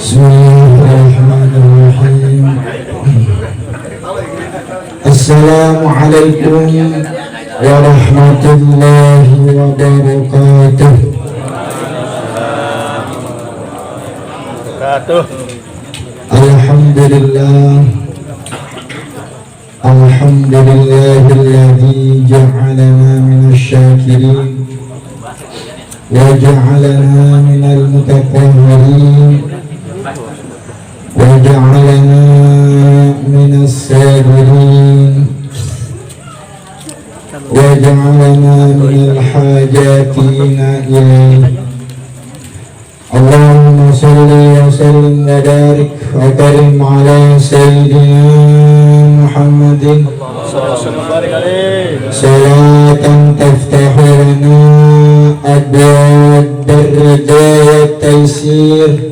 Bismillahirrahmanirrahim. Assalamualaikum warahmatullahi wabarakatuh. Alhamdulillah, alhamdulillahilladzi ja'alana minasy-syakirin wa ja'alana minal mutatahhirin wa ja'alana minas sabirin wa ja'alana minal hajatina ilayhi. Allahumma salli wa sallim wa barik wa karim ala sayyidina Muhammadin salatan taftahu lana abwab ar-rida wa taysir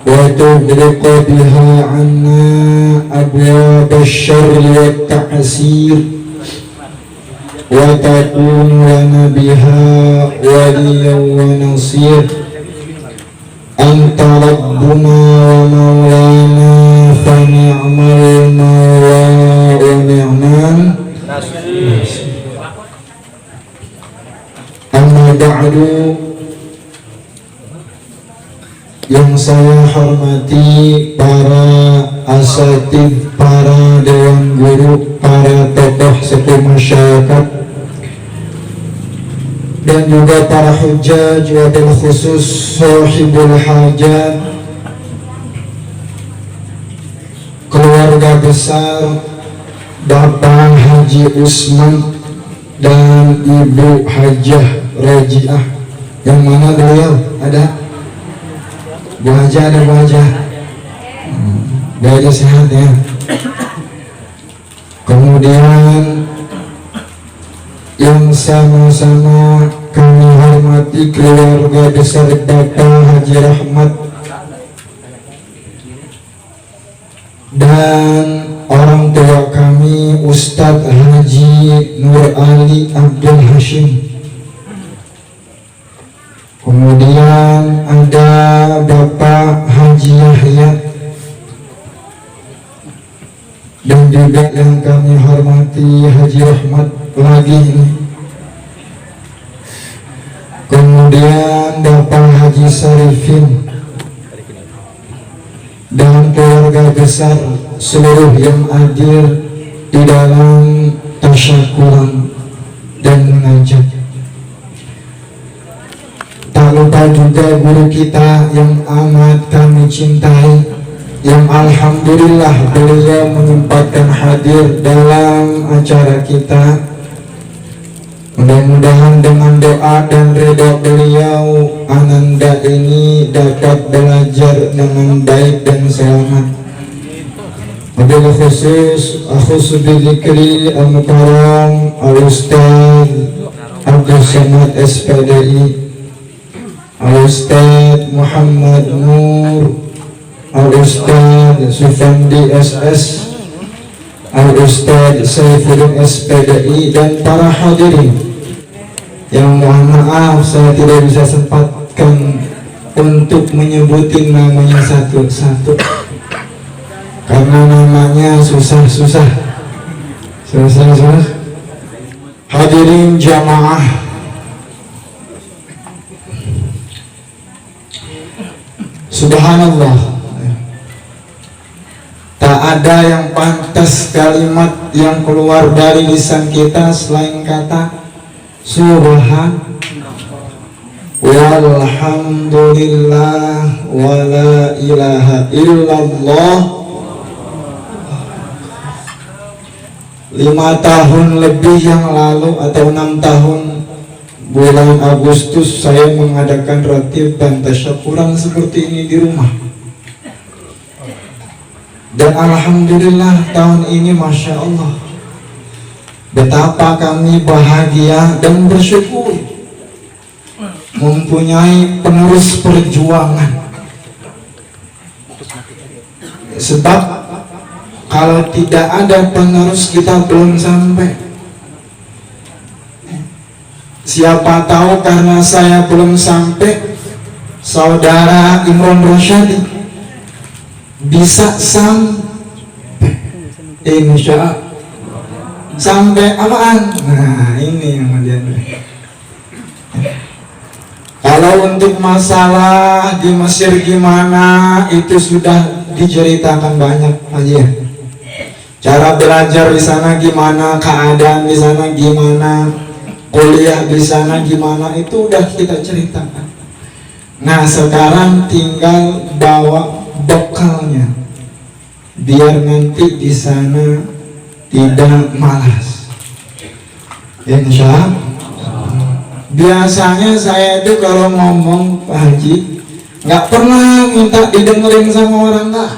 wa tughliqu biha 'anna abwab asy-syarri wa ta'sir wa takunu lana biha waliyan wa nasir. Anta Rabbuna wa Maulana fa ni'mal mawla wa ni'mal nasir. Amma ba'du, yang saya hormati para asatidz, para dewan guru, para tokoh sepuh masyarakat, dan juga para hujjaj, wabil khusus sahibul hajat, keluarga besar Bapak Haji Usman dan Ibu Hajah Rajiah. Yang mana beliau? Ada? Bu Hajah, ada Bu Hajah? Bu Hajah sehat ya? Kemudian yang sama-sama kami hormati keluarga besar Bapak Haji Rahmat dan orang tua kami Ustadz Haji Nur Ali Abdul Hashim. Kemudian ada Bapak Haji Yahya, dan juga yang kami hormati Haji Rahmat lagi ini. Kemudian Bapak Haji Sarifin dan keluarga besar seluruh yang hadir di dalam tasyakuran dan munajat. Tak lupa juga guru kita yang amat kami cintai, yang alhamdulillah beliau menyempatkan hadir dalam acara kita. Mudah-mudahan dengan doa dan ridha beliau, ananda ini dapat belajar dengan baik dan selamat. Wabil khusus akhusu bidzikri al-mukarram al-Ustaz Abdul Samad SPDI, al-Ustaz Muhammad Nur, al-Ustaz Sufandi SS, al-Ustaz Saifuddin SPDI, dan para hadirin yang mohon maaf saya tidak bisa sempatkan untuk menyebutin namanya satu-satu karena namanya susah. Hadirin jamaah, subhanallah, tak ada yang pantas kalimat yang keluar dari lisan kita selain kata subhan, walhamdulillah, wala ilaha illallah. 5 tahun lebih yang lalu atau 6 tahun bulan Agustus saya mengadakan ratib dan tasyakuran seperti ini di rumah. Dan alhamdulillah tahun ini Masya Allah, betapa kami bahagia dan bersyukur mempunyai penerus perjuangan. Sebab kalau tidak ada penerus kita belum sampai. Siapa tahu karena saya belum sampai, Saudara Imron Rosyadi bisa sampai insya sampai apaan? Nah ini yang dia. Kalau untuk masalah di Mesir gimana, itu sudah diceritakan banyak aja. Cara belajar di sana gimana, keadaan di sana gimana, kuliah di sana gimana, itu udah kita ceritakan. Nah sekarang tinggal bawa bekalnya, biar nanti di sana tidak malas. Insya Allah. Biasanya saya itu kalau ngomong Pak Haji nggak pernah minta didengerin sama orang nggak.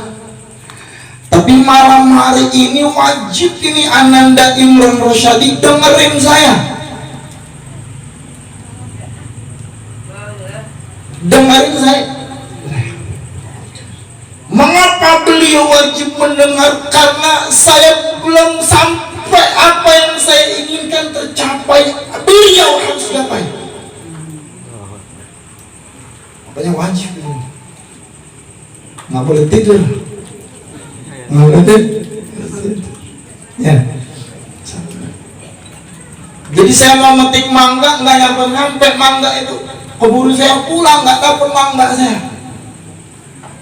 Tapi malam hari ini wajib ini Ananda Imron Rosyadi dengerin saya. Dengerin saya. Mengapa beliau wajib mendengar? Karena saya belum sampai apa yang saya inginkan tercapai, beliau harus capai. Makanya wajib. Nggak boleh tidur. Nggak boleh tidur. Ya. Jadi saya mau metik mangga, nggak nyampe mangga itu. Keburu saya pulang, nggak dapat mangga saya.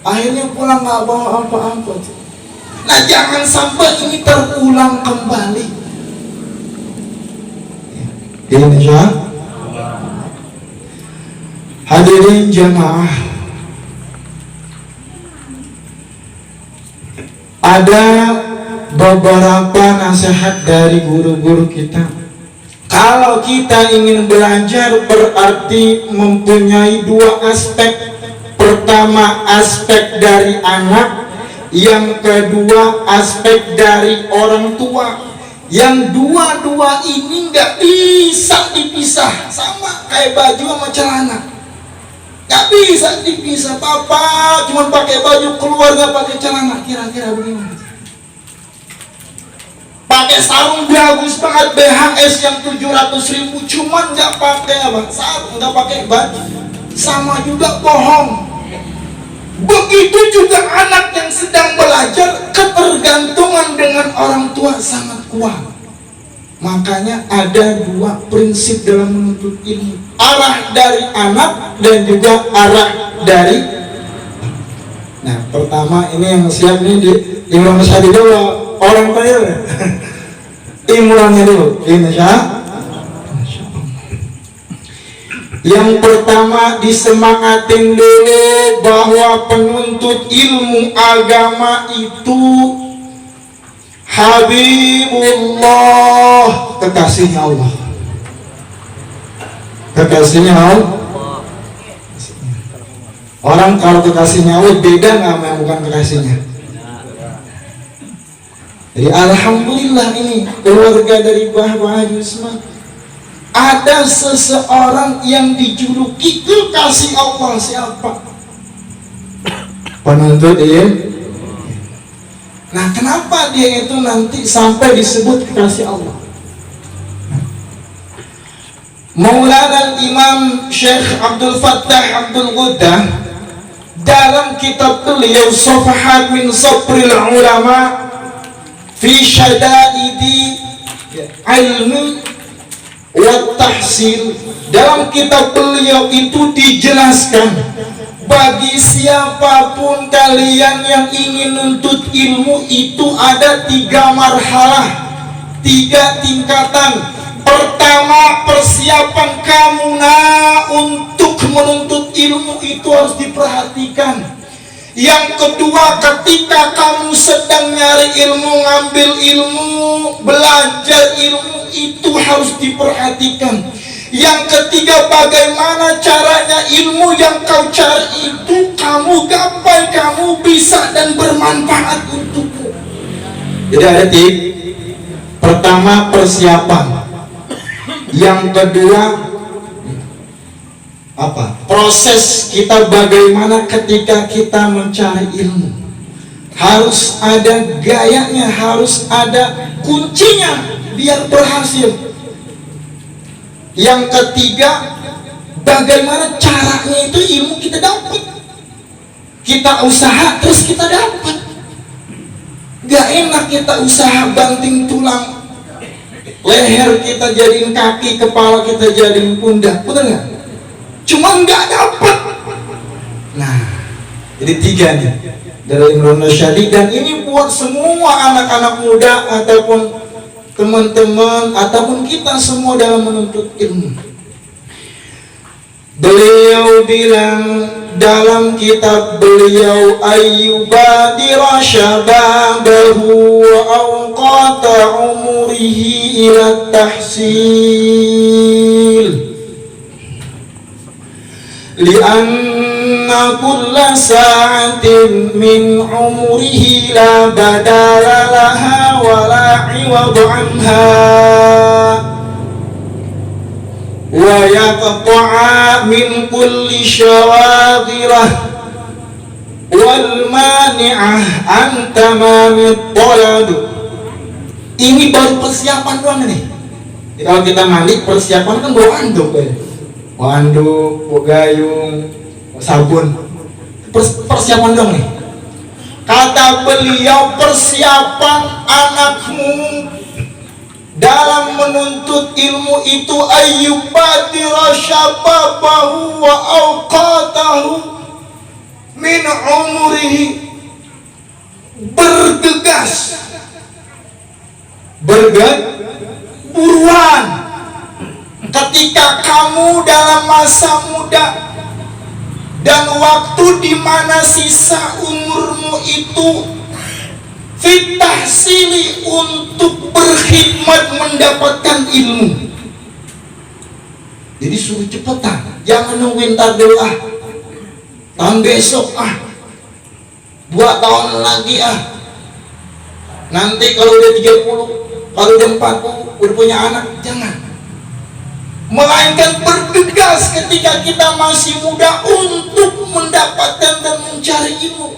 Akhirnya pulang nggak bawa apa-apa. Nah jangan sampai ini terulang kembali. Insya hadirin jamaah, ada beberapa nasihat dari guru-guru kita. Kalau kita ingin belajar berarti mempunyai dua aspek. Pertama aspek dari anak, yang kedua aspek dari orang tua. Yang dua-dua ini nggak bisa dipisah, sama kayak baju sama celana, nggak bisa dipisah. Papa cuma pakai baju, keluarga pakai celana, kira-kira bagaimana? Pakai sarung bagus banget BHS yang 700.000, cuman nggak pakai apa? Sarung, nggak pakai baju, sama juga bohong. Begitu juga anak yang sedang belajar, ketergantungan dengan orang tua sangat kuat. Makanya ada dua prinsip dalam menuntut ilmu, arah dari anak dan juga arah dari. Nah pertama ini yang siap nih di Imron Rosyadi dulu, orang panggil Imronnya dulu, insya. Yang pertama disemangatin dulu bahwa penuntut ilmu agama itu Habibullah, kekasihnya Allah. Kekasihnya Allah. Orang kalau kekasihnya Allah beda nggak sama yang bukan kekasihnya. Jadi alhamdulillah ini keluarga dari Bapak Haji Usman ada seseorang yang dijuluki kekasih Allah. Siapa? Penuntut ilmu. Nah kenapa dia itu nanti sampai disebut kekasih Allah? Maulana Imam Syekh Abdul Fattah Abdul Ghuddah dalam kitab beliau Safahat min Sabril Ulama fi Syada'idi Ilmi wa Tahsil, dalam kitab beliau itu dijelaskan bagi siapapun kalian yang ingin menuntut ilmu itu ada 3 marhalah, 3 tingkatan. Pertama, persiapan kamu untuk menuntut ilmu itu harus diperhatikan. Yang kedua, ketika kamu sedang nyari ilmu, ngambil ilmu, belajar ilmu, itu harus diperhatikan. Yang ketiga, bagaimana caranya ilmu yang kau cari itu kamu gapai, kamu bisa dan bermanfaat untukmu. Jadi ada 3. Pertama, persiapan. Yang kedua, apa? Proses kita bagaimana ketika kita mencari ilmu. Harus ada gayanya, harus ada kuncinya biar berhasil. Yang ketiga, Bagaimana caranya itu ilmu kita dapat? Kita usaha terus kita dapat. Gak enak kita usaha banting tulang, leher kita jadiin kaki, kepala kita jadiin pundak, betul nggak? Cuma nggak dapat. Nah, jadi 3 nih dari Imron Nasyadi, dan ini buat semua anak-anak muda ataupun teman-teman ataupun kita semua dalam menuntut ilmu. Beliau bilang dalam kitab beliau, ayyubadira syababahu wa awqata umurihi ila tahsil lianna kulla sa'atin min umurihi la badala laha wa la iwad anha wa yaqta'a min kulli syawaghirah wal mani'ah an tamamit talab. Ini baru persiapan doang nih. Kalau kita mandi persiapan kan bawa anduk ya. Bawa anduk, bawa gayung, bawa sabun. Persiapan doang nih. Kata beliau, persiapan anakmu dalam menuntut ilmu itu ayyubadira syababahu wa awqatahu min umurihi, bergegas, buruan ketika kamu dalam masa muda dan waktu di mana sisa umurmu itu fitahsili, untuk berkhidmat mendapatkan ilmu. Jadi suruh cepetan, jangan nungguin ntar dulu tahun besok 2 tahun lagi nanti kalau udah 30, kalau udah 40 udah punya anak, jangan. Melainkan bergegas ketika kita masih muda untuk mendapatkan dan mencari ilmu.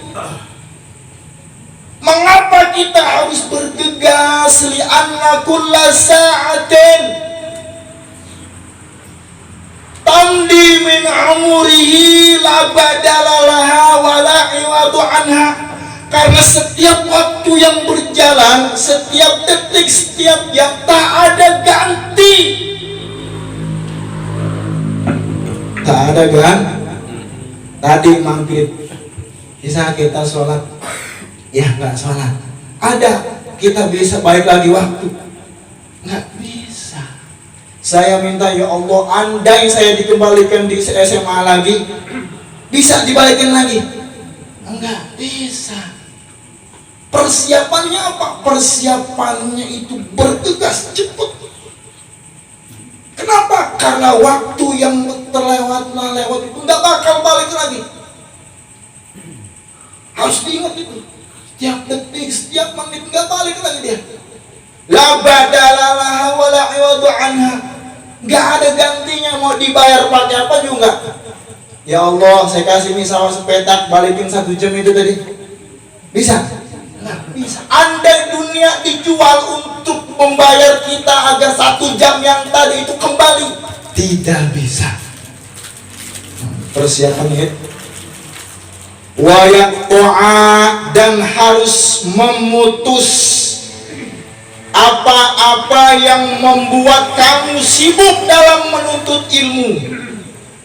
Mengapa kita harus bergegas? Li'anna kulla sa'atin tamdi min umurihi la badala laha wa la iwadu anha. Karena setiap waktu yang berjalan, setiap detik, setiap jam, tak ada ganti. Tak ada kan? Tadi maghrib bisa kita sholat, ya nggak sholat. Ada, kita bisa balik lagi waktu, nggak bisa. Saya minta ya Allah, andai saya dikembalikan di SMA lagi, bisa dibalikin lagi? Enggak bisa. Persiapannya apa? Persiapannya itu bergegas, cepat. Kenapa? Karena waktu yang lewat itu nggak bakal balik lagi. Harus diingat itu. Setiap detik, setiap menit nggak balik lagi dia. La badala laha wa la iwadu anha. Nggak ada gantinya, mau dibayar pakai apa juga. Ya Allah, saya kasih nih sawah sepetak, balikin 1 jam itu tadi. Bisa? Nggak bisa. Andai dunia dijual untuk membayar kita agar 1 jam yang tadi itu kembali, tidak bisa. Persiapannya itu wa yaqta'a, dan harus memutus apa-apa yang membuat kamu sibuk dalam menuntut ilmu.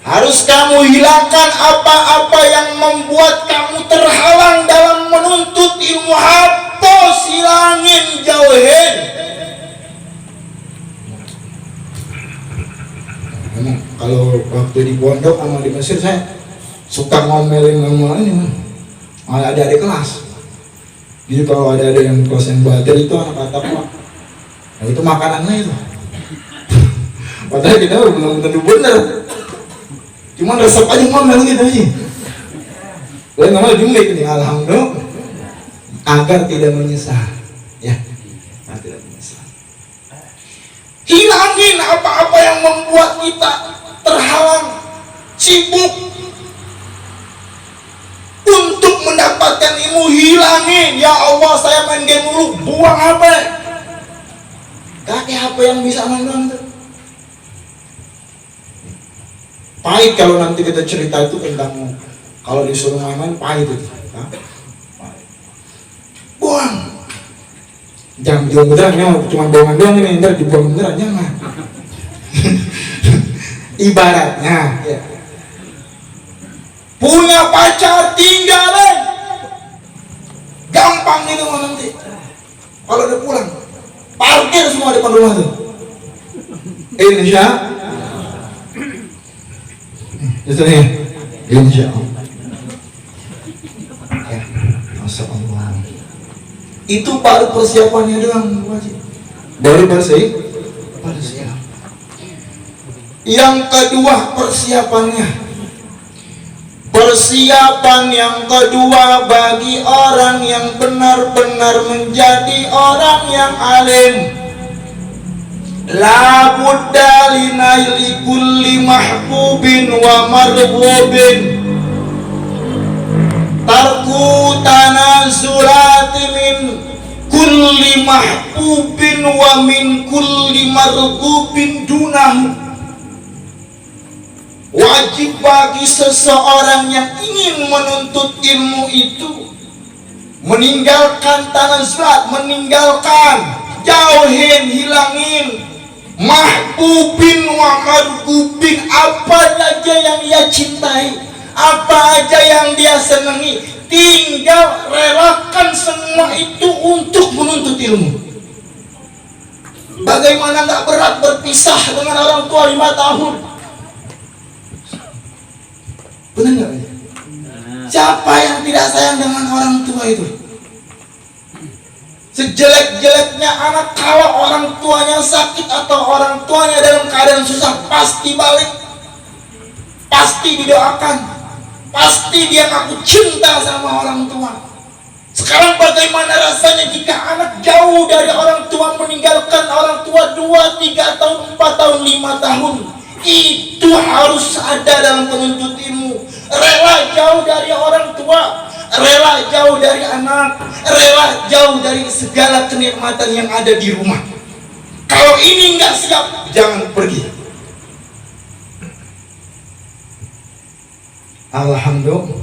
Harus kamu hilangkan apa-apa yang membuat kamu terhalang dalam menuntut ilmu. Hapus, hilangin, jauhin. Kalau waktu di pondok sama di Mesir, saya suka ngomelin ini, malah ada adik kelas. Jadi kalau ada yang kelas yang bader itu anak kata, nah itu makanannya itu. Padahal kita belum tentu bener, cuman resep aja ngomel gitu aja. Boleh ngomel jumlah ini, alhamdulillah, agar tidak menyesal, ya, agar tidak menyesal. Hilangin apa-apa yang membuat kita terhalang, sibuk untuk mendapatkan ilmu, hilangin. Ya Allah, saya main game dulu, buang HP. Kakek HP yang bisa main doang tuh. Pahit kalau nanti kita cerita itu tentang kalau disuruh main pahit itu. Nah, buang. Jangan jual beneran, cuma bohongan doang ini, ntar dibuang beneran, jangan. Ibaratnya, ya. Punya pacar tinggalin, gampang gitu nanti. Kalau udah pulang, parkir semua depan rumah tuh. Insya itu nih, insya Allah. Ya, Masya Allah. Itu baru persiapannya doang, baru persiapan. Yang kedua persiapan yang kedua bagi orang yang benar-benar menjadi orang yang alim. La budda linaili kulli mahbubin wa marghubin tarku tanazulati min kulli mahbubin wa min kulli marghubin dunahu. Wajib bagi seseorang yang ingin menuntut ilmu itu meninggalkan tanazulat, meninggalkan, jauhin, hilangin mahbubin wa marghubin, apa aja yang dia cintai, apa aja yang dia senangi, tinggal relakan semua itu untuk menuntut ilmu. Bagaimana gak berat berpisah dengan orang tua 5 tahun? Benar gak? Siapa yang tidak sayang dengan orang tua itu? Sejelek-jeleknya anak, kalau orang tuanya sakit atau orang tuanya dalam keadaan susah, pasti balik, pasti didoakan, pasti dia ngaku cinta sama orang tua. Sekarang bagaimana rasanya jika anak jauh dari orang tua, meninggalkan orang tua 2, 3 tahun, 4 tahun, 5 tahun? Itu harus ada dalam penuntut ilmu. Rela jauh dari orang tua, rela jauh dari anak, rela jauh dari segala kenikmatan yang ada di rumah. Kalau ini nggak siap, jangan pergi. Alhamdulillah.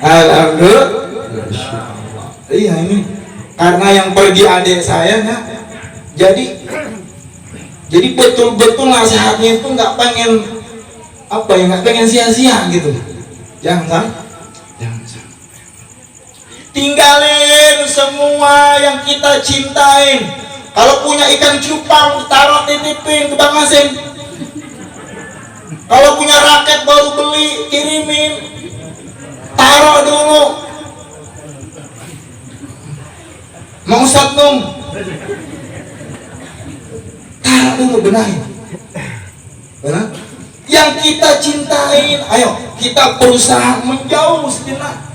Alhamdulillah. Iya, ini karena yang pergi adik saya ya. Jadi betul-betul nasihatnya itu nggak pengen nggak pengen sia-sia gitu. Jangan tinggalin semua yang kita cintain. Kalau punya ikan cupang, taruh, titipin ke Bang Asim. Kalau punya raket baru beli, kirimin, taruh dulu. Mau Ustadz Num, taruh dulu, benahin. Benar? Yang kita cintain, ayo kita berusaha menjauh sejenak.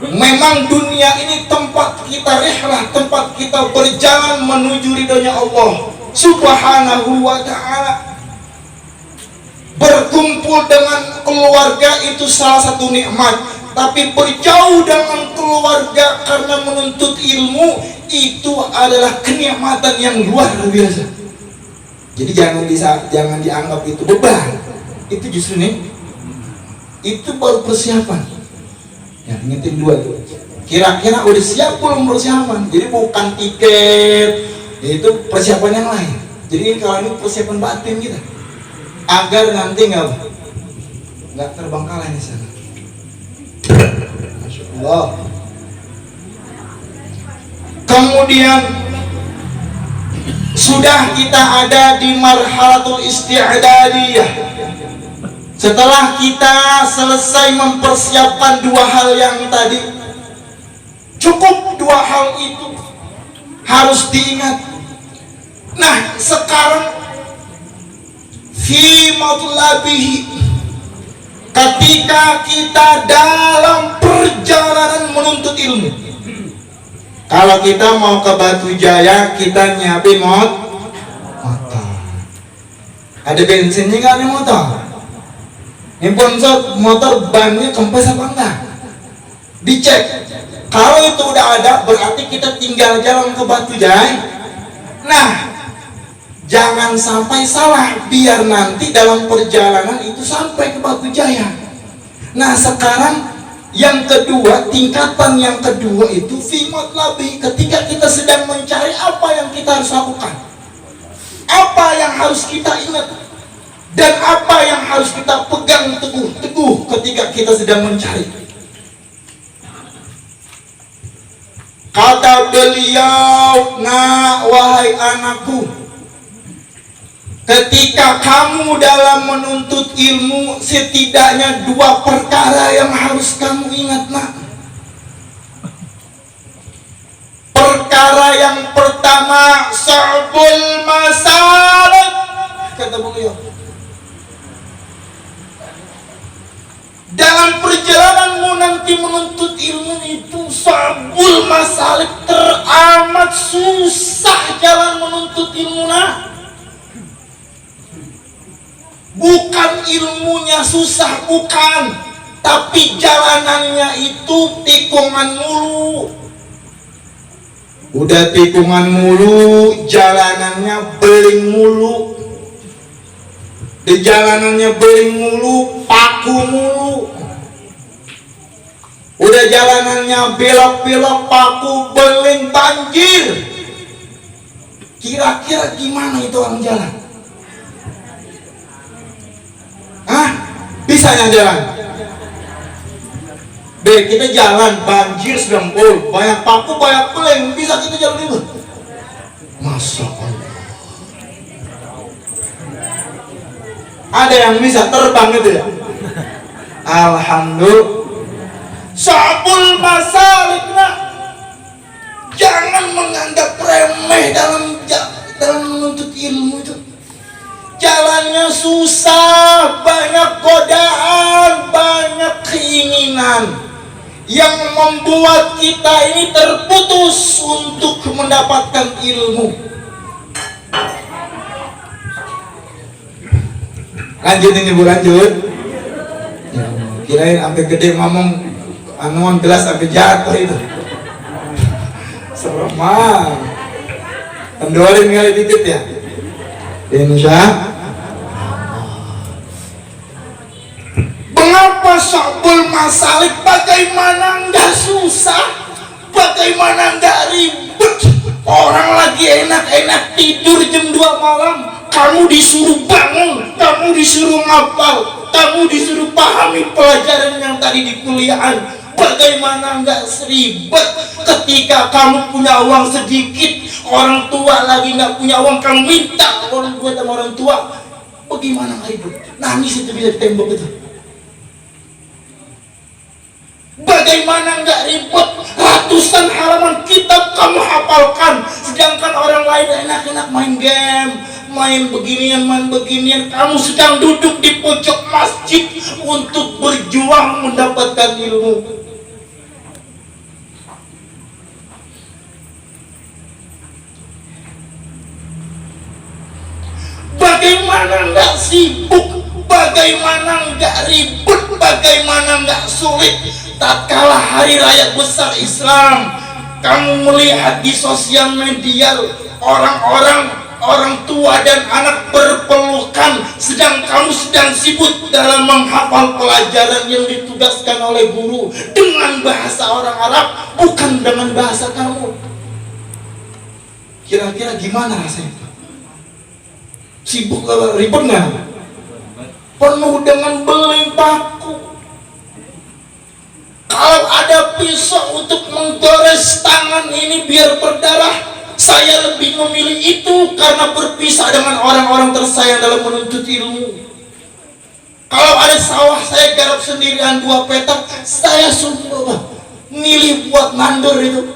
Memang dunia ini tempat kita rihlah, tempat kita berjalan menuju ridhonya Allah Subhanahu wa ta'ala. Berkumpul dengan keluarga itu salah satu nikmat, tapi berjauh dengan keluarga karena menuntut ilmu itu adalah kenikmatan yang luar biasa. Jadi jangan dianggap itu beban. Itu justru nih, itu baru persiapan. Ya, ingetin dua tuh. Kira-kira udah siap belum persiapan? Jadi bukan tiket, itu persiapan yang lain. Jadi kalau ini persiapan batin kita, agar nanti nggak terbengkalai di sana. Masya Allah. Kemudian sudah kita ada di marhalatul isti'dadiyah. Setelah kita selesai mempersiapkan dua hal yang tadi, cukup dua hal itu harus diingat. Nah, sekarang fi matlabihi, ketika kita dalam perjalanan menuntut ilmu. Kalau kita mau ke Batu Jaya, kita nyiapin motor. Ada bensinnya nggak nih motor? Ini sponsor motor bannya kempes apa enggak? Dicek. Kalau itu udah ada, berarti kita tinggal jalan ke Batu Jaya. Nah, jangan sampai salah, biar nanti dalam perjalanan itu sampai ke Batu Jaya. Nah, sekarang yang kedua, tingkatan yang kedua itu fi matlabi, ketika kita sedang mencari apa yang kita harus lakukan, apa yang harus kita ingat, dan apa yang harus kita pegang teguh ketika kita sedang mencari. Kata beliau, nah wahai anakku, ketika kamu dalam menuntut ilmu, setidaknya dua perkara yang harus kamu ingat, nak. Perkara yang pertama, sa'bul masalik, kata beliau. Dalam perjalananmu nanti menuntut ilmu itu, sa'bul masalik, teramat susah jalan menuntut ilmu, nak. Bukan ilmunya susah, bukan, tapi jalanannya itu tikungan mulu. Udah tikungan mulu, jalanannya beling mulu. Di jalanannya beling mulu, paku mulu. Udah jalanannya belok-belok, paku, beling, banjir. Kira-kira gimana itu orang jalan? Hah? Bisa yang jalan? B, kita jalan, banjir sedang banyak paku, banyak beling, bisa kita jalan itu? Masya Allah. Ada yang bisa terbang gitu ya? Alhamdulillah. Sabul masalik, nak. Jangan menganggap remeh dalam menuntut ilmu itu. Jalannya susah, banyak godaan, banyak keinginan yang membuat kita ini terputus untuk mendapatkan ilmu. Lanjut ini Bu, lanjut. Ya, kirain sampai gede ngomong anuan gelas sampai jatuh itu. Serem mah. Kendalin kali dikit ya. Insya. Mengapa sabul masalik? Bagaimana enggak susah? Bagaimana enggak ribet? Orang lagi enak-enak tidur jam 2 malam, kamu disuruh bangun, kamu disuruh ngapal, kamu disuruh pahami pelajaran yang tadi di kuliahan. Bagaimana enggak seribet ketika kamu punya uang sedikit, orang tua lagi enggak punya uang, kamu minta orang tua sama orang tua. Bagaimana enggak ribet? Nangis itu bisa ditembak itu. Bagaimana enggak ribet? Ratusan halaman kitab kamu hafalkan, sedangkan orang lain enak-enak main game, main beginian, kamu sedang duduk di pojok masjid untuk berjuang mendapatkan ilmu. Bagaimana enggak sibuk, bagaimana enggak ribet, bagaimana enggak sulit tatkala hari raya besar Islam, kamu melihat di sosial media orang tua dan anak berpelukan, sedang kamu sedang sibuk dalam menghafal pelajaran yang ditugaskan oleh guru dengan bahasa orang Arab, bukan dengan bahasa kamu. Kira-kira gimana rasanya? Sibuk gak? Ribet nggak? Penuh dengan beling paku. Kalau ada pisau untuk menggores tangan ini biar berdarah, saya lebih memilih itu karena berpisah dengan orang-orang tersayang dalam menuntut ilmu. Kalau ada sawah saya garap sendirian 2 petak, saya sumpah milih buat mandor itu.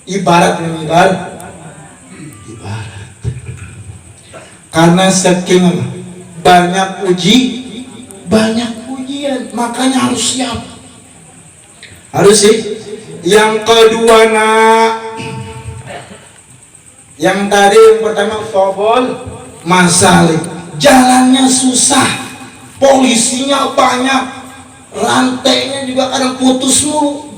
Ibarat. Karena saking banyak ujian, makanya harus siap. Harus sih. Yang kedua, nak, yang tadi yang pertama sabul masalik, jalannya susah, polisinya banyak, rantainya juga kadang putus mulu,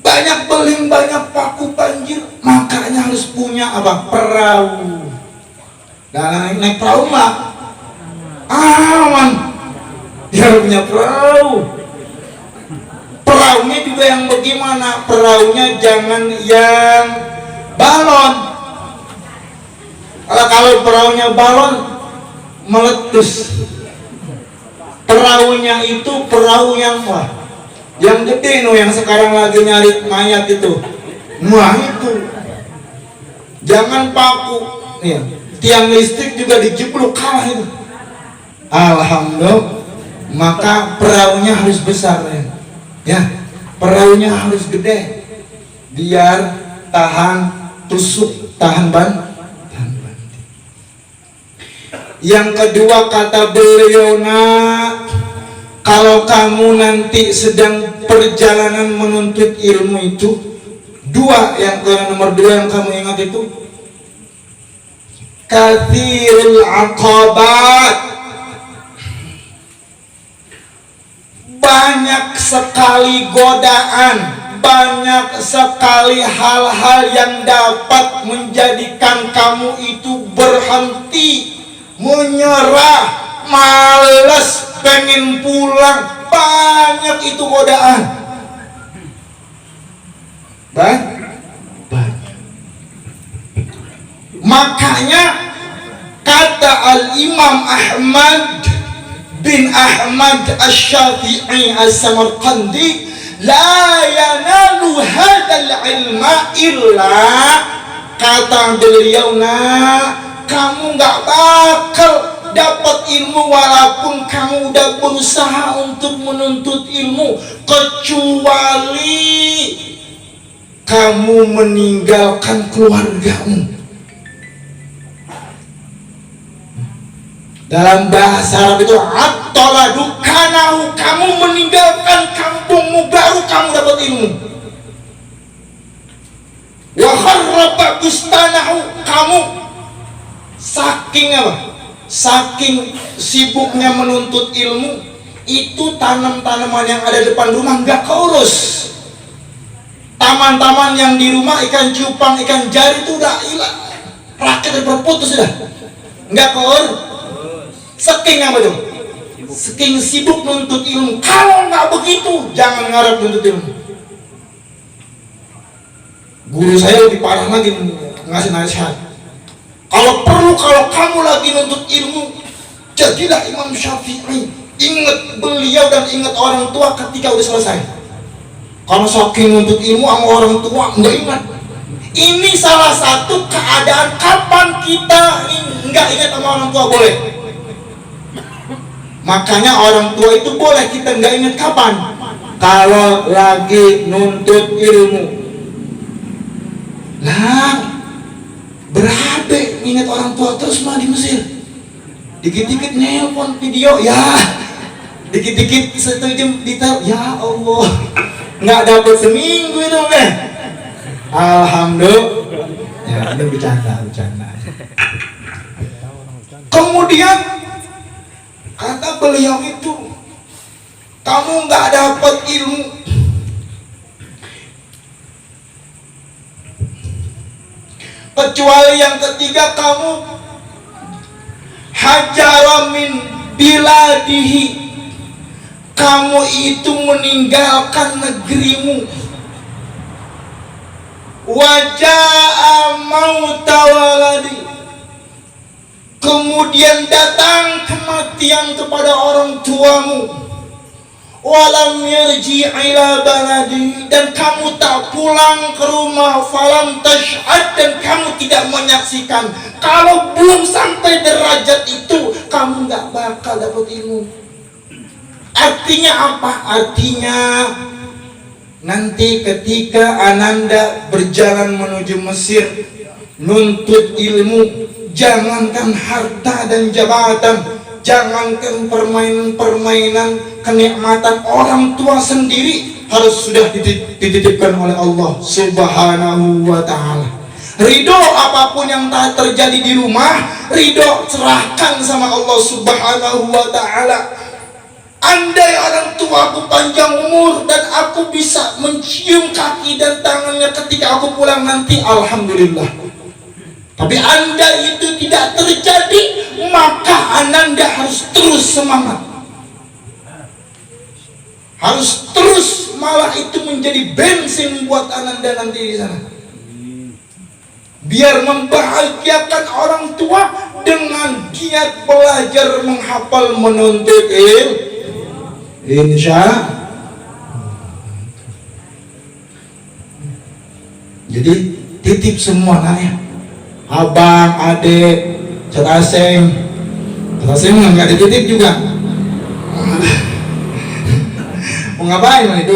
banyak beling, banyak paku banjir, makanya harus punya apa? Perahu. Nah, naik perahu mah aman, dia punya perahu. Perahunya juga yang bagaimana? Perahunya jangan yang balon. Kalau perahunya balon meletus. Perahunya itu perahu yang wah, yang gede no, yang sekarang lagi nyari mayat itu. Wah itu. Jangan paku. Ya. Tiang listrik juga dijeblok, kalah itu. Alhamdulillah. Maka perahunya harus besar ya. Ya, perahunya harus gede biar tahan tusuk, tahan banting. Yang kedua kata beliau, nak, kalau kamu nanti sedang perjalanan menuntut ilmu itu dua, nomor dua yang kamu ingat itu kathirul aqabat, banyak sekali godaan, banyak sekali hal-hal yang dapat menjadikan kamu itu berhenti, menyerah, malas, pengen pulang. Banyak itu godaan. Banyak. Makanya kata Al-Imam Ahmad bin Ahmad Asy-Syafi'i As-Samarqandi, la yanalu hadzal ilma illa, kata beliau, nah, kamu nggak bakal dapat ilmu walaupun kamu udah berusaha untuk menuntut ilmu, kecuali kamu meninggalkan keluargamu. Dalam bahasa Arab itu at-taladu kanahu, kamu meninggalkan kampungmu baru kamu dapat ilmu. Wa kharraba bustanahu, kamu saking apa? Saking sibuknya menuntut ilmu, itu tanam-tanaman yang ada depan rumah nggak keurus. Taman-taman yang di rumah, ikan cupang, ikan jari itu udah hilang, rakyat berputus sudah, nggak keurus. Saking apa tuh? Saking sibuk nuntut ilmu. Kalau nggak begitu, jangan ngarep nuntut ilmu. Guru saya lebih parah lagi ngasih nasihat. Kalau perlu, kalau kamu lagi nuntut ilmu, jadilah Imam Syafi'i. Ingat beliau dan ingat orang tua ketika udah selesai. Kalau saking nuntut ilmu sama orang tua nggak ingat. Ini salah satu keadaan kapan kita nggak ingat sama orang tua, boleh. Makanya orang tua itu boleh kita nggak ingat kapan? Kalau lagi nuntut ilmu. Lah, berapa ingat orang tua terus mah di Mesir? Dikit-dikit nelpon video, ya. Dikit-dikit setuju detail, ya Allah. Nggak dapat seminggu itu, deh. Alhamdulillah. Ya, ini bercanda. Kemudian kata beliau itu, kamu nggak dapat ilmu kecuali yang ketiga, kamu hajara min biladihi, kamu itu meninggalkan negerimu. Waja'a mauta waladi, kemudian datang kematian kepada orang tuamu. Walam yarji ila baladi, dan kamu tak pulang ke rumah. Falam tash'ad, dan kamu tidak menyaksikan. Kalau belum sampai derajat itu, kamu nggak bakal dapat ilmu. Artinya apa? Artinya nanti ketika Ananda berjalan menuju Mesir nuntut ilmu, jangankan harta dan jabatan, jangankan permainan-permainan, kenikmatan, orang tua sendiri harus sudah dititipkan oleh Allah Subhanahu wa ta'ala. Ridho apapun yang terjadi di rumah, ridho serahkan sama Allah Subhanahu wa ta'ala. Andai orang tuaku panjang umur, umur dan aku bisa mencium kaki dan tangannya ketika aku pulang nanti, alhamdulillah. Tapi Anda itu tidak terjadi, maka Anda harus terus semangat, harus terus, malah itu menjadi bensin buat Anda nanti di sana, biar membahagiakan orang tua dengan giat belajar, menghafal, menuntut ilmu. Insya. Jadi titip semua nanya, abang, adik, cetaseng nggak dititip juga. Mau ngapain itu?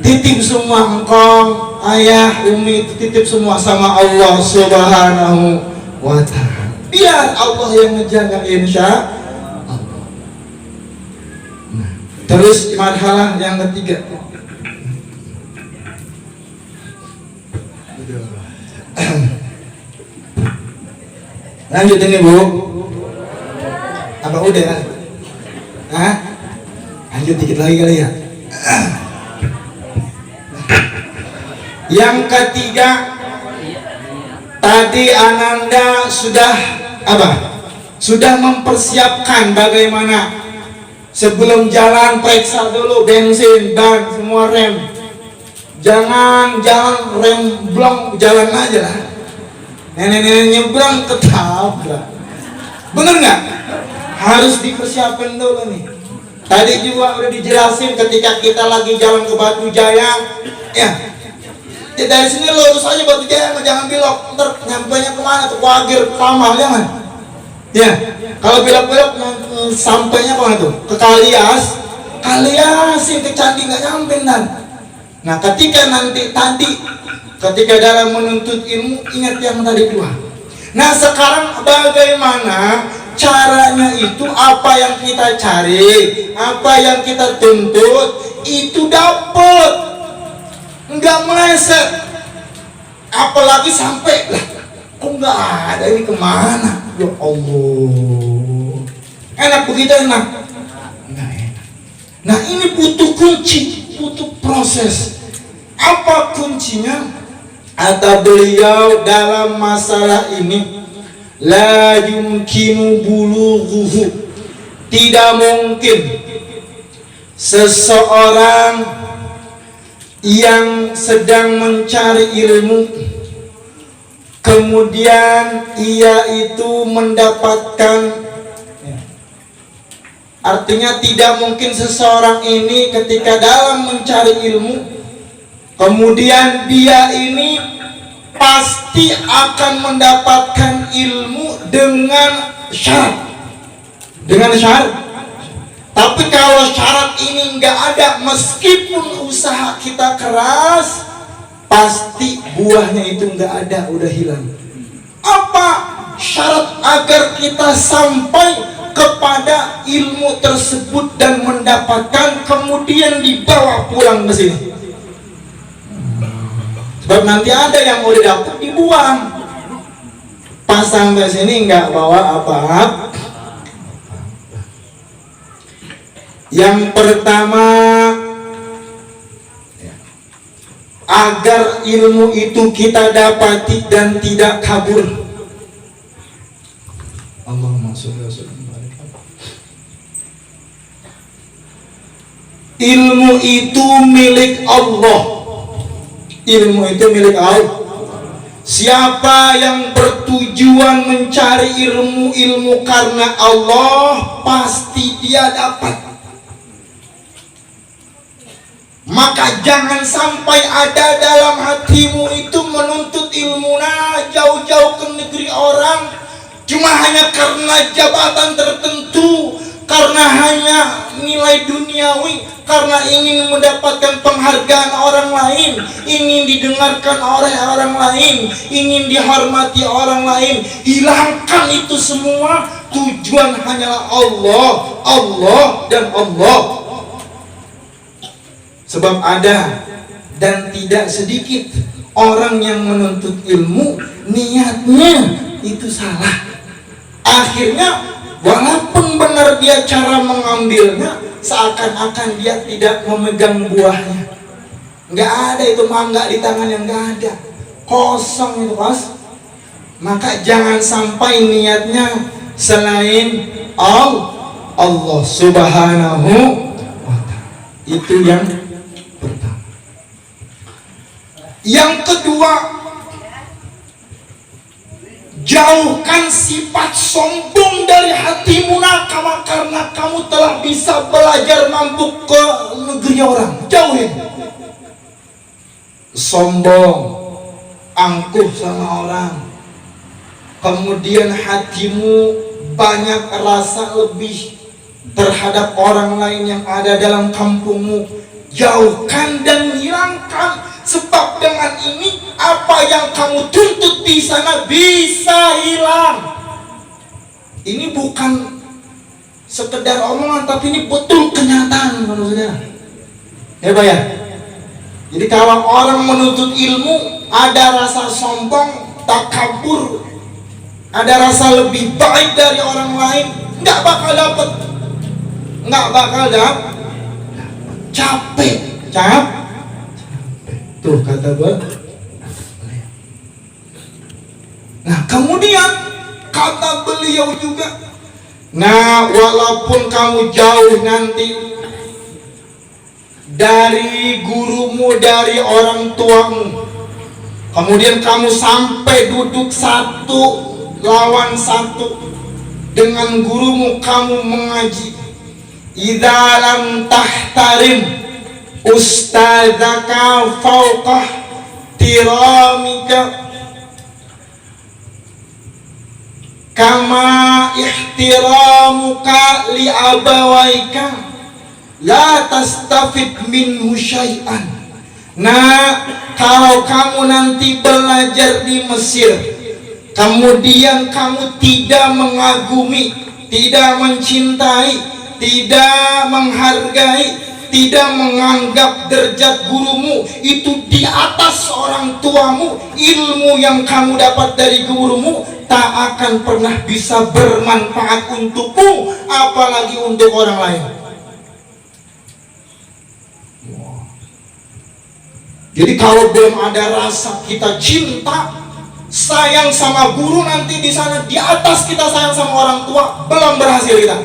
Titip semua, engkong, ayah, umi, titip semua sama Allah Subhanahu wa ta'ala. Biar Allah yang menjaga, insya Allah. Terus marhalah yang ketiga, lanjut ini Bu. Apa udah? Lanjut dikit lagi kali ya. Yang ketiga, tadi Ananda sudah apa? Sudah mempersiapkan bagaimana sebelum jalan periksa dulu bensin dan semua rem. Jangan jalan rem blong, jalan aja lah. Nenek-nenek nyebrang ketabrak. Bener nggak? Harus dipersiapkan dulu nih. Tadi juga udah dijelasin ketika kita lagi jalan ke Batu Jaya, ya dari sini lurus aja Batu Jaya, jangan belok. Ntar nyampainya kemana tuh? Wagir, Kamal, jangan. Ya, kalau belok-belok sampainya kemana tuh? Ke Kalias, Kaliasin ke Candi nggak nyampe dan. Nah, ketika dalam menuntut ilmu, ingat yang tadi dua. Nah, sekarang bagaimana caranya itu? Apa yang kita cari, apa yang kita tuntut, itu dapat, nggak meleset. Apalagi sampai lah, kok nggak ada, ini kemana? Ya Allah, enak begitu, enak? Nggak enak. Nah, ini butuh kunci, butuh proses. Apa kuncinya? Kata beliau dalam masalah ini, la yumkinu bulughuhu, tidak mungkin seseorang yang sedang mencari ilmu kemudian ia itu mendapatkan, artinya tidak mungkin seseorang ini ketika dalam mencari ilmu kemudian dia ini pasti akan mendapatkan ilmu dengan syarat. Tapi kalau syarat ini nggak ada, meskipun usaha kita keras, pasti buahnya itu nggak ada, udah hilang. Apa syarat agar kita sampai kepada ilmu tersebut dan mendapatkan kemudian dibawa pulang ke sini? Sebab nanti ada yang mau didapat dibuang, pas sampai sini nggak bawa apa-apa. Yang pertama, agar ilmu itu kita dapati dan tidak kabur. Allahumma sholli wa sallim. Ilmu itu milik Allah. Ilmu itu milik Allah. Siapa yang bertujuan mencari ilmu karena Allah, pasti dia dapat. Maka jangan sampai ada dalam hatimu itu menuntut ilmu jauh-jauh ke negeri orang cuma hanya karena jabatan tertentu, karena hanya nilai duniawi, karena ingin mendapatkan penghargaan orang lain, ingin didengarkan oleh orang lain, ingin dihormati orang lain. Hilangkan itu semua. Tujuan hanyalah Allah, Allah dan Allah. Sebab ada dan tidak sedikit orang yang menuntut ilmu niatnya itu salah. Akhirnya walaupun benar dia cara mengambilnya, seakan-akan dia tidak memegang buahnya. Nggak ada itu mangga di tangan yang nggak ada, kosong itu bos. Maka jangan sampai niatnya selain Allah Subhanahu wa ta'ala. Itu yang pertama. Yang kedua, jauhkan sifat sombong dari hatimu nakama, karena kamu telah bisa belajar mampu ke negeri orang. Jauhin sombong, angkuh sama orang, kemudian hatimu banyak rasa lebih terhadap orang lain yang ada dalam kampungmu. Jauhkan dan hilangkan, sebab dengan ini apa yang kamu tuntut di sana bisa hilang. Ini bukan sekedar omongan, tapi ini betul kenyataan, saudara. Ya Pak ya. Jadi kalau orang menuntut ilmu ada rasa sombong, takabur, ada rasa lebih baik dari orang lain, nggak bakal dapat, capek. Tuh kata gua. Nah kemudian kata beliau juga, nah walaupun kamu jauh nanti dari gurumu, dari orang tuamu, kemudian kamu sampai duduk satu lawan satu dengan gurumu, kamu mengaji. Idza lam tahtarim ustadzaka fauqah tiramika kama ihtiramuka li abawaika la tastafid minhu syai'an. Nah, kalau kamu nanti belajar di Mesir, kemudian kamu tidak mengagumi, tidak mencintai, tidak menghargai, tidak menganggap derajat gurumu itu di atas orang tuamu, ilmu yang kamu dapat dari gurumu tak akan pernah bisa bermanfaat untukmu, apalagi untuk orang lain. Jadi kalau belum ada rasa kita cinta, sayang sama guru, nanti di sana di atas kita sayang sama orang tua, belum berhasil kita.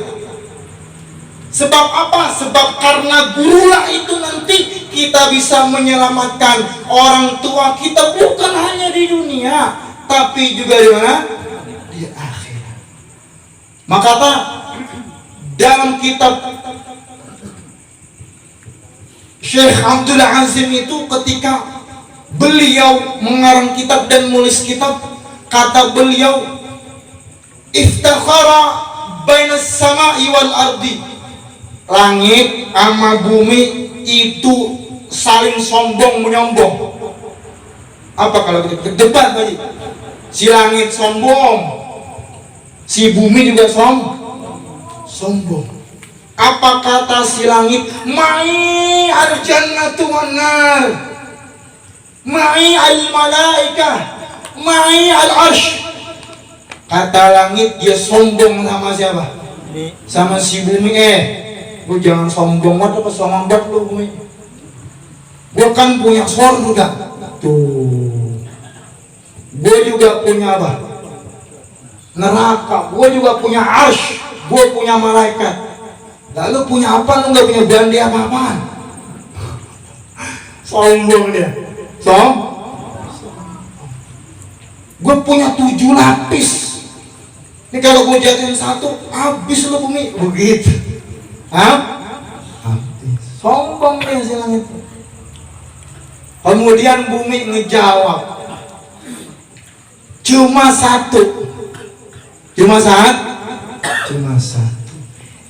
Sebab apa? Sebab karena gurulah itu nanti kita bisa menyelamatkan orang tua kita, bukan hanya di dunia, tapi juga di mana? Di akhirat. Maka dalam kitab Syekh Abdul Azim itu ketika beliau mengarang kitab dan menulis kitab, kata beliau, iftakhara bainas sama'i wal ardi, langit sama bumi itu saling sombong menyombong. Apa kalau kita debat tadi? Si langit sombong, si bumi juga sombong. Apa kata si langit? Ma'i al-jannatu wan nar, ma'i al-malaikah, ma'i al-arsh. Kata langit dia sombong sama siapa? Sama si bumi. Lu jangan sombong banget, apa sombong banget lu bumi. Gua kan punya surga. Tuh. Gua juga punya apa? Neraka. Gua juga punya arsh. Gua punya malaikat. Lalu punya apa? Lu nggak punya bandi apa-apaan. Sombong dia. Gue punya 7 lapis. Ini kalau gue jatuhin satu, habis lu bumi. Begitu. Habis. Sombong dia si langit. Kemudian bumi ngejawab, cuma satu.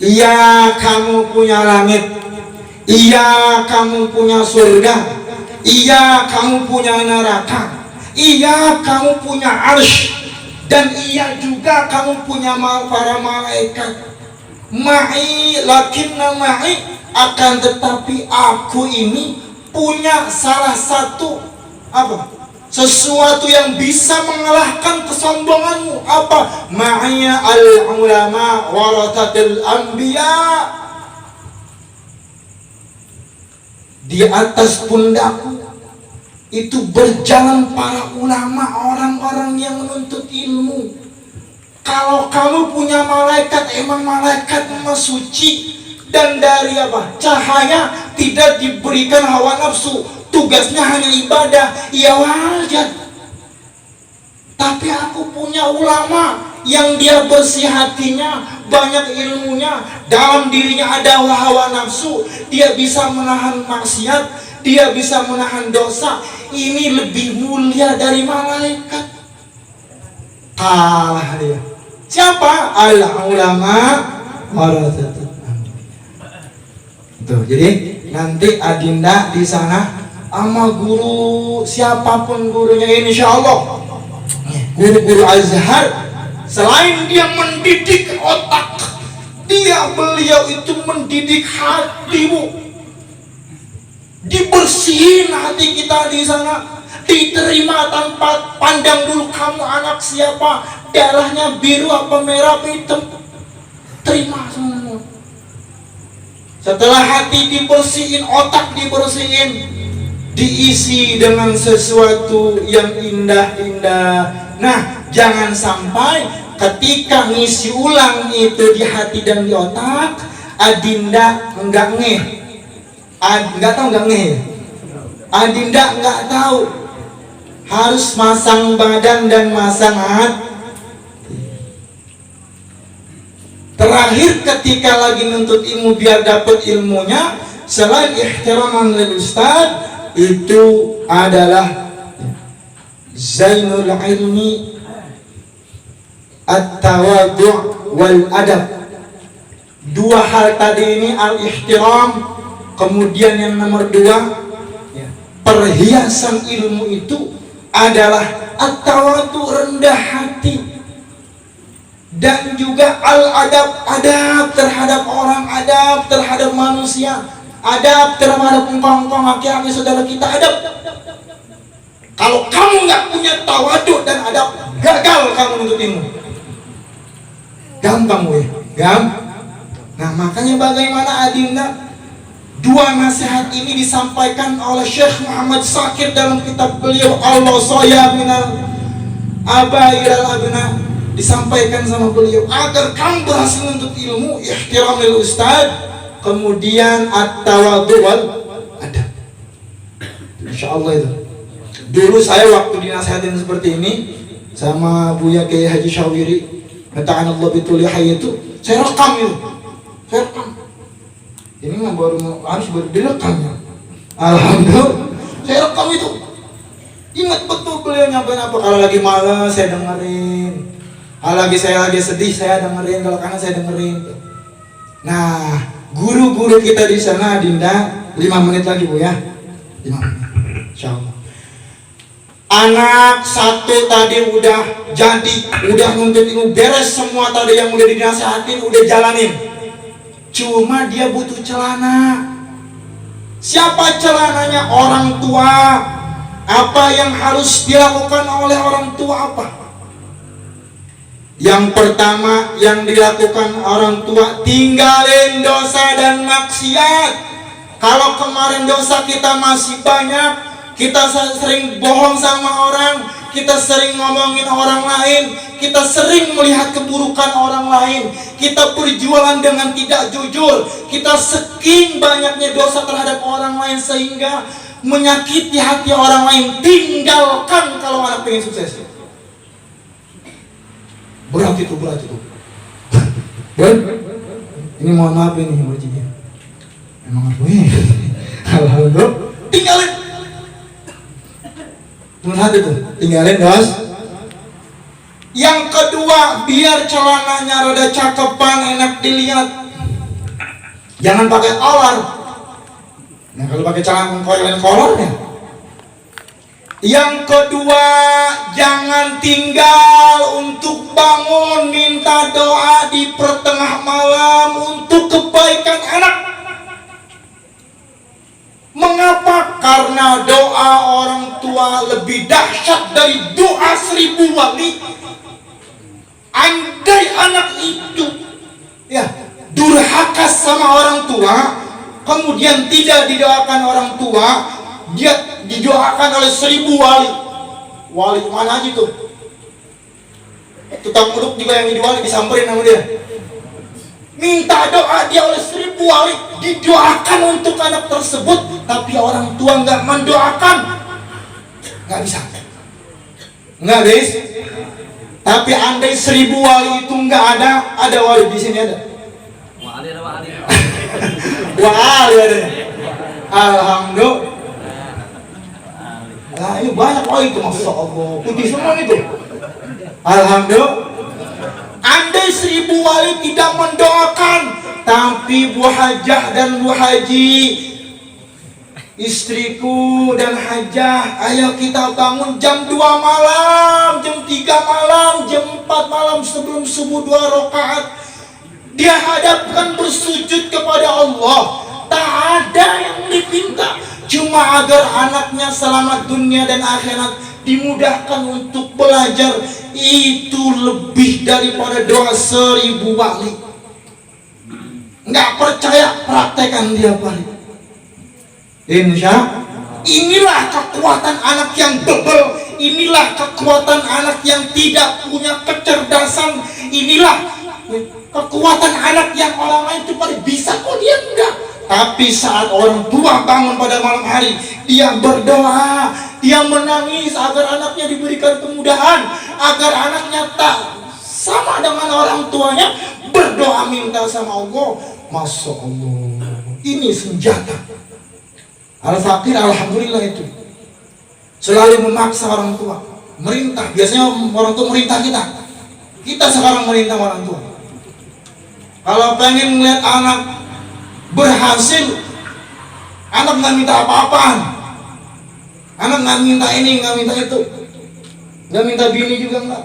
Iya kamu punya langit, iya kamu punya surga, iya kamu punya neraka, iya kamu punya arsh, dan iya juga kamu punya para malaikat. Ma'i lakinna ma'i, akan tetapi aku ini punya salah satu apa? Sesuatu yang bisa mengalahkan kesombonganmu. Apa? Ma'iyya al-ulama warathatul anbiya. Di atas pundakku itu berjalan para ulama, orang-orang yang menuntut ilmu. Kalau kamu punya malaikat, emang malaikat suci dan dari apa? Cahaya, tidak diberikan hawa nafsu, tugasnya hanya ibadah, ya wajar. Tapi aku punya ulama yang dia bersih hatinya, banyak ilmunya, dalam dirinya ada hawa nafsu, dia bisa menahan maksiat, dia bisa menahan dosa. Ini lebih mulia dari malaikat. Kalah dia. Siapa? Al-ulama warasatul anbiya. Tuh, jadi nanti Adinda di sana sama guru siapapun gurunya, insya Allah guru-guru Azhar, selain dia mendidik otak, beliau itu mendidik hatimu. Dibersihin hati kita di sana, diterima tanpa pandang dulu kamu anak siapa, darahnya biru apa merah apa hitam, terima semua. Setelah hati dibersihin, otak dibersihin, diisi dengan sesuatu yang indah-indah. Nah, jangan sampai ketika ngisi ulang itu di hati dan di otak, Adinda enggak ngeh. Enggak tahu enggak ngeh. Adinda enggak tahu. Harus masang badan dan masang hati. Terakhir ketika lagi nuntut ilmu biar dapat ilmunya, selain ihtiraman lil ustaz, itu adalah zainul ilmi at-tawadhu' wal adab. Dua hal tadi ini, al-ihtiram, kemudian yang nomor dua, perhiasan ilmu itu adalah at-tawadhu', rendah hati, dan juga al-adab, adab terhadap orang, adab terhadap manusia, adab terhadap engkau laki-laki saudara kita, adab. Kalau kamu nggak punya tawadhu dan adab, gagal kamu menuntut ilmu. Gampang Nah, makanya bagaimana Adinda, dua nasihat ini disampaikan oleh Syekh Muhammad Shakir dalam kitab beliau Al-Wasaya minal Abai ilal Abna. Disampaikan sama beliau agar kamu berhasil menuntut ilmu, ihtiram lil ustaz, kemudian at-tawadhu wal adab. Insyaallah itu. Dulu saya waktu dinasihatin seperti ini sama Buya Kiai Haji Syawiri, Ta'anallahu bitul hayy, itu saya rekam itu. Saya rekam. Ini mah harus direkam ya. Alhamdulillah. Saya rekam itu. Ingat betul beliau nyampein apa, kalau lagi malas saya dengerin. Kalau saya lagi sedih saya dengerin, kalau kanan saya dengerin. Nah, guru-guru kita di sana Adinda, 5 menit lagi Bu ya. 5 menit. Insyaallah. Anak satu tadi udah jadi, udah nuntut ilmu, beres semua tadi yang udah dinasihatin, udah jalanin. Cuma dia butuh celana. Siapa celananya? Orang tua. Apa yang harus dilakukan oleh orang tua apa? Yang pertama yang dilakukan orang tua, tinggalin dosa dan maksiat. Kalau kemarin dosa kita masih banyak, kita sering bohong sama orang, kita sering ngomongin orang lain, kita sering melihat keburukan orang lain, kita berjualan dengan tidak jujur, kita saking banyaknya dosa terhadap orang lain sehingga menyakiti hati orang lain. Tinggalkan kalau anak pengen sukses. Berat itu. Dan ini mohon maaf ini wajibnya. Emang aku ini. Alhamdulillah. Tinggalin. Berat itu. Tinggalin guys. Yang kedua, biar celananya rada cakepan, enak dilihat. Jangan pakai kolor. Nah, kalau pakai celana kolor ya. Yang kedua, jangan tinggal untuk bangun minta doa di pertengah malam untuk kebaikan anak. Mengapa? Karena doa orang tua lebih dahsyat dari doa 1000 wali. Andai anak itu durhaka sama orang tua, kemudian tidak didoakan orang tua, dia didoakan oleh 1000 wali. Wali mana aja tuh? Tukang uduk juga yang diwali disamperin sama dia. Minta doa dia oleh 1000 wali, didoakan untuk anak tersebut, tapi orang tua nggak mendoakan, nggak bisa. Nggak bisa. Tapi andai 1000 wali itu nggak ada wali di sini ada. Wali ada. Alhamdulillah. Nah, ini banyak wali itu, masya Allah. Putih semua itu. Alhamdulillah. Andai 1000 wali tidak mendoakan, tapi Bu Hajah dan Bu Haji, istriku dan Hajah, ayo kita bangun jam 2 malam, jam 3 malam, jam 4 malam sebelum subuh 2 rakaat. Dia hadapkan bersujud kepada Allah. Tak ada yang dipinta, cuma agar anaknya selamat dunia dan akhirat, dimudahkan untuk belajar. Itu lebih daripada doa 1000 wali. Nggak percaya, praktekan dia hari. Insya inilah kekuatan anak yang bebel. Inilah kekuatan anak yang tidak punya kecerdasan. Inilah kekuatan anak yang orang lain cuma bisa, kok dia enggak. Tapi saat orang tua bangun pada malam hari, dia berdoa, dia menangis agar anaknya diberikan kemudahan, agar anaknya tak sama dengan orang tuanya, berdoa minta sama Allah. Masya Allah, ini senjata. Al-Fakir alhamdulillah itu selalu memaksa orang tua, merintah. Biasanya orang tua merintah kita. Kita sekarang merintah orang tua. Kalau pengen melihat anak berhasil, anak nggak minta apa-apaan, anak nggak minta ini, nggak minta itu, nggak minta bini juga nggak.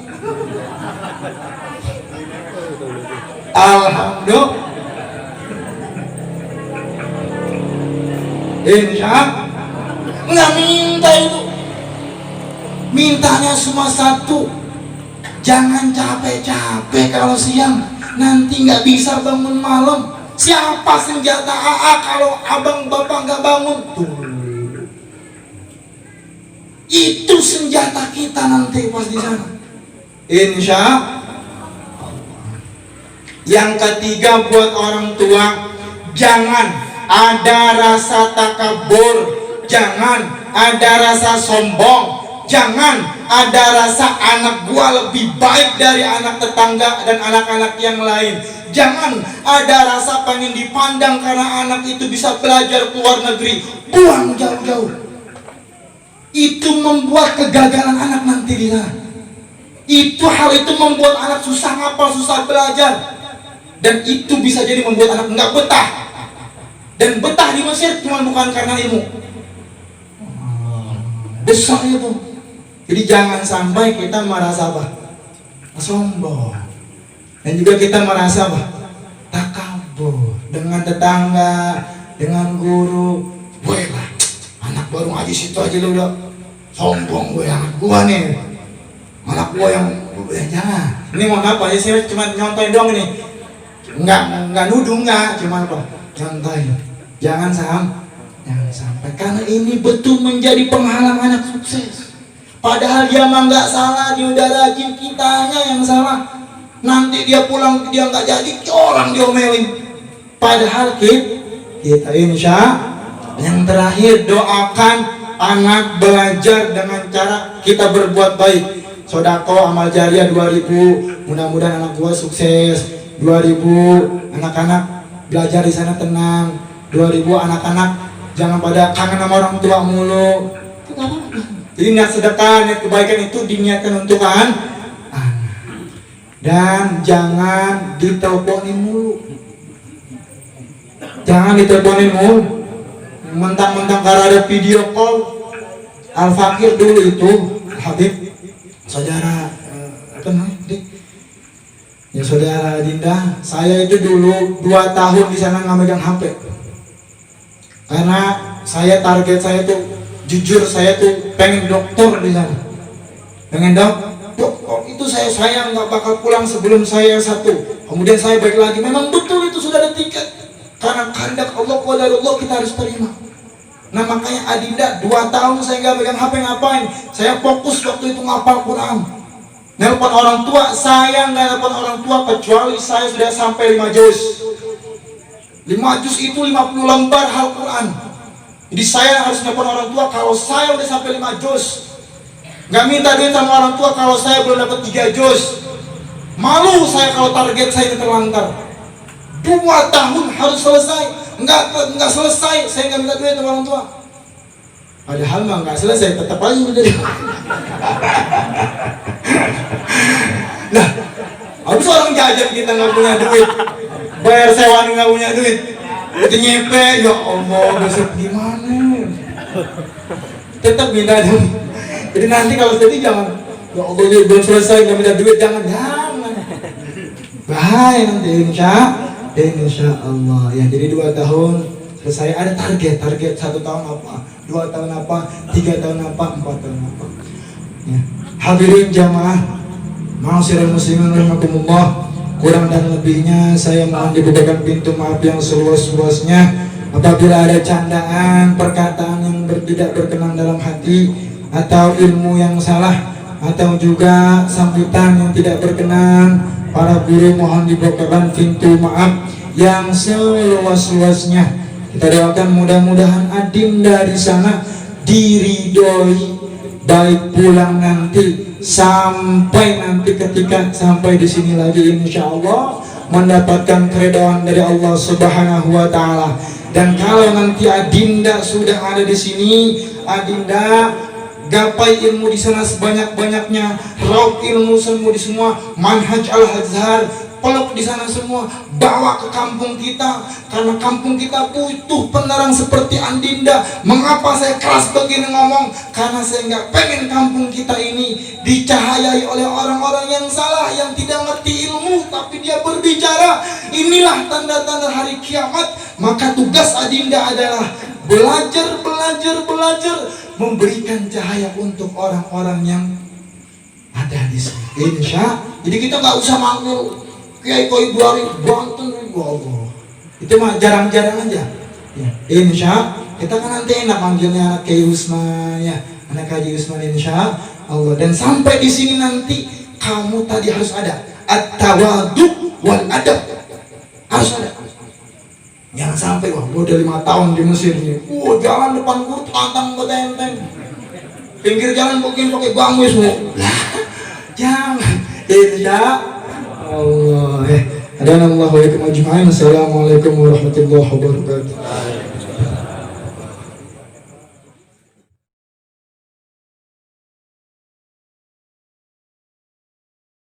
Alhamdulillah. Insya nggak minta itu, mintanya cuma satu, jangan capek-capek kalau siang, nanti nggak bisa bangun malam. Siapa senjata AA kalau abang bapak nggak bangun? Tuh. Itu senjata kita nanti pas di sana. Insya Allah. Yang ketiga buat orang tua, jangan ada rasa takabur, jangan ada rasa sombong, jangan ada rasa anak gua lebih baik dari anak tetangga dan anak-anak yang lain. Jangan ada rasa pengen dipandang karena anak itu bisa belajar ke luar negeri. Buang jauh-jauh. Itu membuat kegagalan anak nanti di sana. Hal itu membuat anak susah ngapal, susah belajar. Dan itu bisa jadi membuat anak nggak betah. Dan betah di Mesir cuma bukan karena ilmu. Besar itu. Jadi jangan sampai kita merasa apa? Sombong. Dan juga kita merasa apa? Takabur dengan tetangga, dengan guru. Gue lah, anak baru ngaji situ aja lu udah sombong, gue anak gua nih, anak gua yang jangan. Ini mau apa sih? Saya cuma nyontoin doang ini. Enggak nuduh, enggak, cuma apa? Contohin. Jangan sampai karena ini betul menjadi penghalang anak sukses. Padahal dia mah nggak salah, dia udah rajin, kitanya yang salah. Nanti dia pulang, dia nggak jadi, orang diomelin. Padahal kita insya. Yang terakhir, doakan anak belajar dengan cara kita berbuat baik. Sodako amal jariah 2000, mudah-mudahan anak gua sukses. 2000 anak-anak belajar di sana tenang. 2000 anak-anak jangan pada kangen sama orang tua mulu. Jadi niat sedekah, niat kebaikan itu diniatkan untuk anak. Dan jangan diteleponin mulu. Jangan diteleponin mulu. Mentang-mentang karena ada video call. Al-Fakir dulu itu Habib, saudara apa namanya? Ya saudara Dinda, saya itu dulu 2 tahun di sana nggak megang HP. Karena target saya tuh jujur, saya tuh pengen dokter di sana. Pengen dokter itu saya nggak bakal pulang sebelum saya 1. Kemudian saya balik lagi. Memang betul itu sudah ada tiket. Karena kehendak Allah, qadarullah, kita harus terima. Nah makanya Adinda 2 tahun saya nggak pegang HP ngapain? Saya fokus waktu itu ngapal Quran. Nelpon orang tua, saya nggak nelpon orang tua kecuali saya sudah sampai 5 juz. 5 juz itu 50 lembar Al-Quran. Jadi saya harus nelpon orang tua kalau saya udah sampai 5 juz. Nggak minta duit sama orang tua kalau saya belum dapat 3 juz. Malu saya kalau target saya ini terlanggar. 2 tahun harus selesai. Nggak selesai, saya nggak minta duit sama orang tua. Padahal mah nggak selesai, tetap aja menjadi. Nah, habis orang jajan kita nggak punya duit, bayar sewa nggak punya duit, itu nyepe, ya Allah, besok gimana? Tetap minta duit. Jadi nanti kalau sedih jangan, ya Allah ini belum selesai nggak minta duit, jangan. Bahaya nanti insya Allah. Ya jadi 2 tahun selesai, ada target 1 tahun apa, 2 tahun apa, 3 tahun apa, 4 tahun apa. Ya. Hadirin jamaah, ma'asyiral muslimin rahimakumullah, kurang dan lebihnya saya mohon dibukakan pintu maaf yang seluas-luasnya. Apabila ada candaan, perkataan yang tidak berkenan dalam hati, atau ilmu yang salah, atau juga sambutan yang tidak berkenan, para guru mohon dibukakan pintu maaf yang seluas-luasnya. Kita doakan mudah-mudahan Adinda di sana diridhoi, baik pulang nanti sampai nanti ketika sampai di sini lagi, insya Allah mendapatkan keridhaan dari Allah Subhanahu wa Ta'ala. Dan kalau nanti Adinda sudah ada di sini, Adinda gapai ilmu di sana sebanyak-banyaknya, raup ilmu semua di semua manhaj al-Azhar, peluk di sana semua, bawa ke kampung kita, karena kampung kita butuh penerang seperti Adinda. Mengapa saya keras begini ngomong? Karena saya nggak pengen kampung kita ini dicahayai oleh orang-orang yang salah, yang tidak ngerti ilmu, tapi dia berbicara. Inilah tanda-tanda hari kiamat. Maka tugas Adinda adalah belajar, memberikan cahaya untuk orang-orang yang ada di sini. Jadi kita nggak usah manggil Kiai Koi Buari Banten, Allah. Itu mah jarang-jarang aja. Ya, insya kita kan nanti enak manggilnya anak Kiai Usman, ya, anak Haji Usman, insya Allah. Dan sampai di sini nanti kamu tadi harus ada at-tawadhu wal adab, harus ada. Jangan sampai wah gue udah 5 tahun di Mesir nih, jalan depan gue tantang betenteng, pinggir jalan mungkin pakai bambu semua. Jangan, insya Allah. Assalamualaikum warahmatullahi wabarakatuh.